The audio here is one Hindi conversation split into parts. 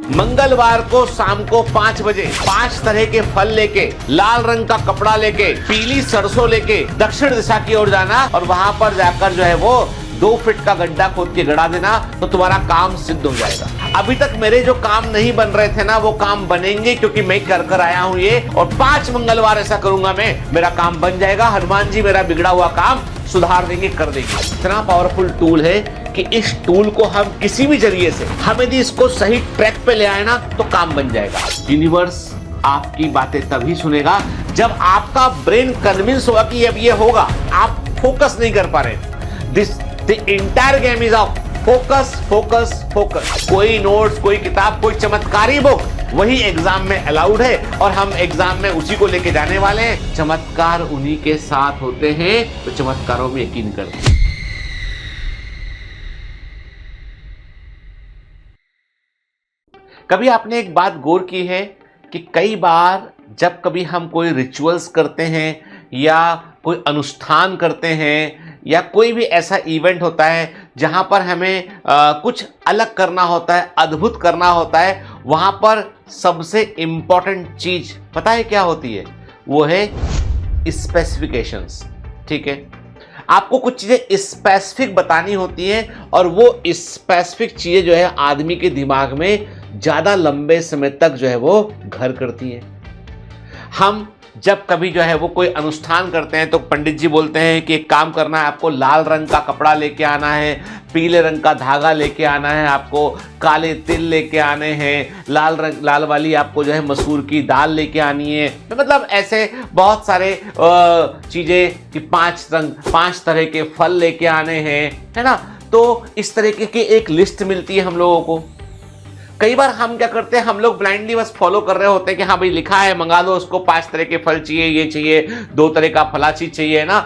मंगलवार को शाम को 5 बजे 5 तरह के फल लेके, लाल रंग का कपड़ा लेके, पीली सरसों लेके दक्षिण दिशा की ओर जाना और वहां पर जाकर जो है वो 2 फीट का गड्ढा खोद के गड़ा देना, तो तुम्हारा काम सिद्ध हो जाएगा। अभी तक मेरे जो काम नहीं बन रहे थे ना, वो काम बनेंगे क्योंकि मैं कर आया हूं ये, और 5 मंगलवार ऐसा करूंगा मैं, मेरा काम बन जाएगा। हनुमान जी मेरा बिगड़ा हुआ काम सुधार देंगे, कर देंगे। इतना पावरफुल टूल है कि इस टूल को हम किसी भी जरिए से, हम यदि इसको सही ट्रैक पे ले आए ना, तो काम बन जाएगा। यूनिवर्स आपकी बातें तभी सुनेगा जब आपका ब्रेन कन्विंस होगा कि अब ये होगा। आप फोकस नहीं कर पा रहे। The entire game is of focus focus focus. कोई नोट्स, कोई किताब, कोई चमत्कारी बुक, वही एग्जाम में अलाउड है और हम एग्जाम में उसी को लेके जाने वाले हैं। चमत्कार उन्हीं के साथ होते हैं तो चमत्कारों में यकीन करते हैं। कभी आपने एक बात गौर की है कि कई बार जब कभी हम कोई रिचुअल्स करते हैं या कोई अनुष्ठान करते हैं या कोई भी ऐसा इवेंट होता है जहां पर हमें कुछ अलग करना होता है, अद्भुत करना होता है, वहां पर सबसे इंपॉर्टेंट चीज पता है क्या होती है? वो है स्पेसिफिकेशंस। ठीक है, आपको कुछ चीजें स्पेसिफिक बतानी होती हैं और वो स्पेसिफिक चीजें जो है आदमी के दिमाग में ज्यादा लंबे समय तक जो है वो घर करती हैं। हम जब कभी जो है वो कोई अनुष्ठान करते हैं तो पंडित जी बोलते हैं कि एक काम करना है, आपको लाल रंग का कपड़ा लेके आना है, पीले रंग का धागा लेके आना है, आपको काले तिल लेके आने हैं, लाल वाली आपको जो है मसूर की दाल लेके आनी है। मतलब ऐसे बहुत सारे चीजें कि 5 तरह के फल लेके आने हैं, है ना। तो इस तरीके की एक लिस्ट मिलती है हम लोगों को। कई बार हम क्या करते हैं, हम लोग ब्लाइंडली बस फॉलो कर रहे होते हैं कि हाँ भाई लिखा है मंगा दो उसको, 5 तरह के फल चाहिए, ये चाहिए, 2 तरह का फलाची चाहिए ना,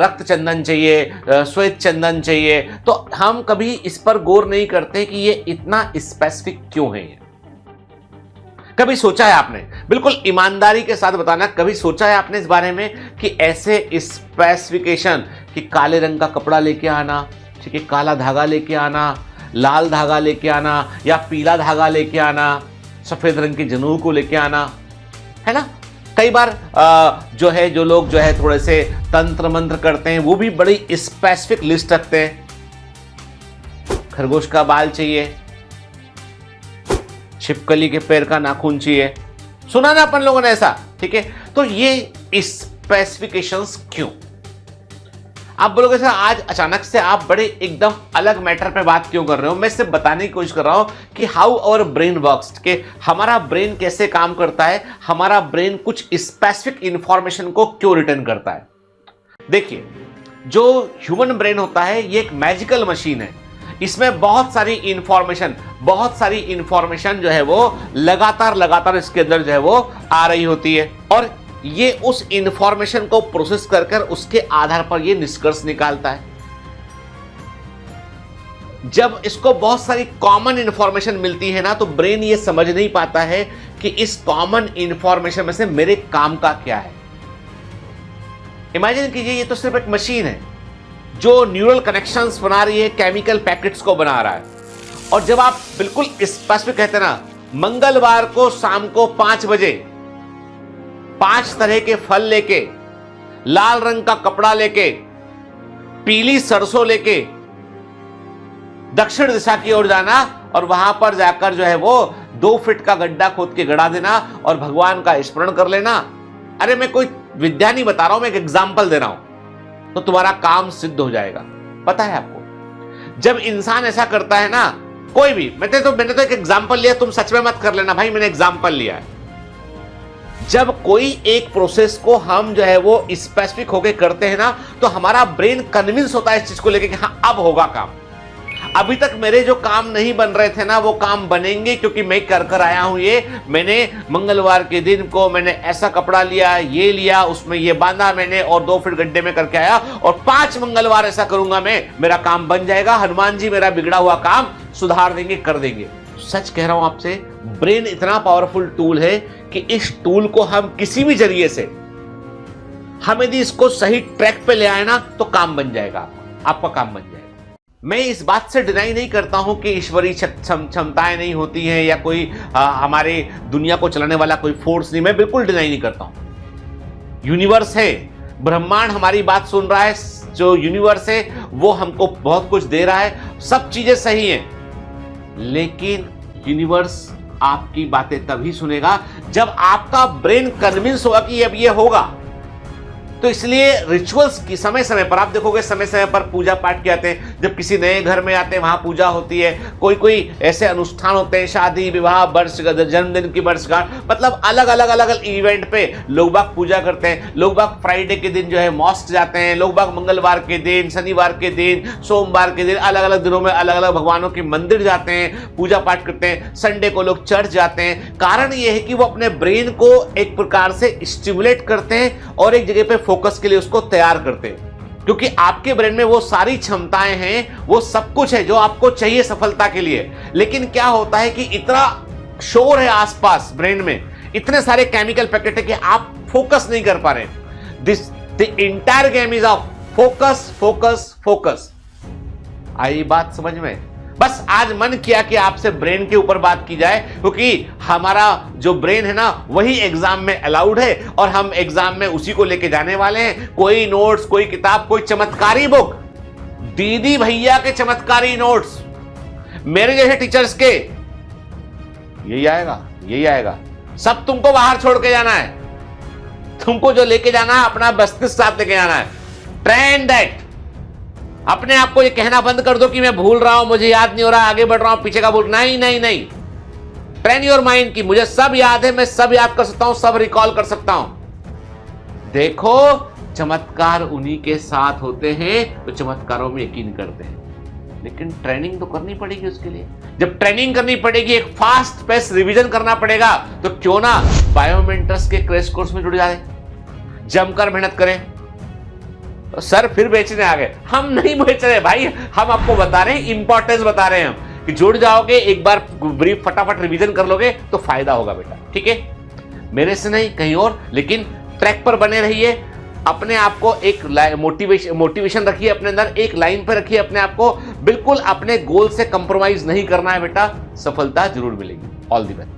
रक्त चंदन चाहिए, श्वेत चंदन चाहिए। तो हम कभी इस पर गौर नहीं करते कि ये इतना स्पेसिफिक क्यों है। कभी सोचा है आपने, बिल्कुल ईमानदारी के साथ बताना, कभी सोचा है आपने इस बारे में कि ऐसे स्पेसिफिकेशन कि काले रंग का कपड़ा लेके आना, ठीक है, काला धागा लेके आना, लाल धागा लेके आना या पीला धागा लेके आना, सफेद रंग के जनेऊ को लेके आना, है ना। कई बार जो लोग जो है थोड़े से तंत्र मंत्र करते हैं, वो भी बड़ी स्पेसिफिक लिस्ट रखते हैं। खरगोश का बाल चाहिए, छिपकली के पैर का नाखून चाहिए, सुना ना अपन लोगों ने ऐसा, ठीक है। तो ये स्पेसिफिकेशंस क्यों? आप बोलोगे सर आज अचानक से आप बड़े एकदम अलग मैटर पे बात क्यों कर रहे हो? मैं सिर्फ बताने की कोशिश कर रहा हूं कि हाउ आवर ब्रेन वर्क्स, कि हमारा ब्रेन कैसे काम करता है, हमारा ब्रेन कुछ स्पेसिफिक इंफॉर्मेशन को क्यों रिटर्न करता है। देखिए, जो ह्यूमन ब्रेन होता है ये एक मैजिकल मशीन है। इसमें बहुत सारी इंफॉर्मेशन जो है वो लगातार इसके अंदर जो है वो आ रही होती है और ये उस इंफॉर्मेशन को प्रोसेस कर उसके आधार पर ये निष्कर्ष निकालता है। जब इसको बहुत सारी कॉमन इंफॉर्मेशन मिलती है ना, तो ब्रेन ये समझ नहीं पाता है कि इस कॉमन इंफॉर्मेशन में से मेरे काम का क्या है। इमेजिन कीजिए, ये तो सिर्फ एक मशीन है जो न्यूरल कनेक्शंस बना रही है, केमिकल पैकेट्स को बना रहा है। और जब आप बिल्कुल स्पष्ट कहते हैं ना, मंगलवार को शाम को 5 बजे 5 तरह के फल लेके, लाल रंग का कपड़ा लेके, पीली सरसों लेके दक्षिण दिशा की ओर जाना और वहां पर जाकर जो है वो 2 फीट का गड्ढा खोद के गड़ा देना और भगवान का स्मरण कर लेना। अरे मैं कोई विद्या नहीं बता रहा हूं, मैं एक एग्जाम्पल दे रहा हूं, तो तुम्हारा काम सिद्ध हो जाएगा। पता है आपको, जब इंसान ऐसा करता है ना, कोई भी, मैंने तो एक एग्जाम्पल लिया, तुम सच में मत कर लेना भाई, मैंने एग्जाम्पल लिया है। जब कोई एक प्रोसेस को हम जो है वो स्पेसिफिक होके करते हैं ना, तो हमारा ब्रेन कन्विंस होता है इस चीज को लेके कि हाँ अब होगा काम। अभी तक मेरे जो काम नहीं बन रहे थे ना, वो काम बनेंगे क्योंकि मैं कर आया हूं ये। मैंने मंगलवार के दिन को मैंने ऐसा कपड़ा लिया, ये लिया, उसमें ये बांधा मैंने और 2 फीट गड्ढे में करके आया और 5 मंगलवार ऐसा करूंगा मैं, मेरा काम बन जाएगा। हनुमान जी मेरा बिगड़ा हुआ काम सुधार देंगे, कर देंगे। सच कह रहा हूं आपसे, ब्रेन इतना पावरफुल टूल है कि इस टूल को हम किसी भी जरिए से, हम यदि इसको सही ट्रैक पे ले आए ना, तो काम बन जाएगा, आपका काम बन जाएगा। मैं इस बात से डिनाई नहीं करता हूं कि ईश्वरीय क्षमताएं नहीं होती हैं या कोई हमारे दुनिया को चलाने वाला कोई फोर्स नहीं, मैं बिल्कुल डिनाई नहीं करता हूं। यूनिवर्स है, ब्रह्मांड हमारी बात सुन रहा है, जो यूनिवर्स है वो हमको बहुत कुछ दे रहा है, सब चीजें सही हैं। लेकिन यूनिवर्स आपकी बातें तभी सुनेगा जब आपका ब्रेन कन्विंस होगा कि अब ये होगा। तो इसलिए रिचुअल्स की समय समय पर आप देखोगे, समय समय पर पूजा पाठ किए जाते हैं। जब किसी नए घर में आते हैं वहां पूजा होती है, कोई कोई ऐसे अनुष्ठान होते हैं, शादी विवाह, वर्षगांठ, जन्मदिन की वर्षगांठ, मतलब अलग अलग अलग अलग इवेंट पे लोग बाग पूजा करते हैं। लोग बाग फ्राइडे के दिन जो है मॉस्क जाते हैं, लोग बाग मंगलवार के दिन, शनिवार के दिन, सोमवार के दिन, अलग अलग दिनों में अलग अलग भगवानों के मंदिर जाते हैं, पूजा पाठ करते हैं। संडे को लोग चर्च जाते हैं। कारण यह है कि वो अपने ब्रेन को एक प्रकार से स्टिमुलेट करते हैं और एक जगह पे फोकस के लिए उसको तैयार करते हैं, क्योंकि आपके ब्रेन में वो सारी क्षमताएं हैं, वो सब कुछ है जो आपको चाहिए सफलता के लिए। लेकिन क्या होता है कि इतना शोर है आसपास ब्रेन में, इतने सारे केमिकल पैकेट है कि आप फोकस नहीं कर पा रहे। The entire game is of focus focus focus. आई बात समझ में? बस आज मन किया कि आपसे ब्रेन के ऊपर बात की जाए, क्योंकि हमारा जो ब्रेन है ना वही एग्जाम में अलाउड है और हम एग्जाम में उसी को लेके जाने वाले हैं। कोई नोट्स, कोई किताब, कोई चमत्कारी बुक, दीदी भैया के चमत्कारी नोट्स, मेरे जैसे टीचर्स के, यही आएगा, यही आएगा। सब तुमको बाहर छोड़ के जाना है। तुमको जो लेके जाना है अपना बस्तिस साथ लेके जाना है। Train that. अपने आप को ये कहना बंद कर दो कि मैं भूल रहा हूं, मुझे याद नहीं हो रहा, आगे बढ़ रहा हूं, पीछे का भूल, नहीं नहीं नहीं। ट्रेन योर माइंड की मुझे सब याद है, मैं सब याद कर सकता हूं, सब रिकॉल कर सकता हूं। देखो, चमत्कार उन्हीं के साथ होते हैं तो चमत्कारों में यकीन करते हैं। लेकिन ट्रेनिंग तो करनी पड़ेगी उसके लिए। जब ट्रेनिंग करनी पड़ेगी, एक फास्ट पेस रिवीजन करना पड़ेगा, तो क्यों ना बायोमेंटर्स के क्रैश कोर्स में जुड़ जाए, जमकर मेहनत करें। सर फिर बेचने आ गए, हम नहीं बेच रहे भाई, हम आपको बता रहे हैं, इंपॉर्टेंस बता रहे हैं हम कि जुड़ जाओगे, एक बार ब्रीफ फटाफट रिवीजन कर लोगे तो फायदा होगा बेटा। ठीक है, मेरे से नहीं कहीं और, लेकिन ट्रैक पर बने रहिए। अपने आप को एक मोटिवेशन रखिए, अपने अंदर एक लाइन पर रखिए अपने आप को। बिल्कुल अपने गोल से कंप्रोमाइज नहीं करना है बेटा, सफलता जरूर मिलेगी। All the best.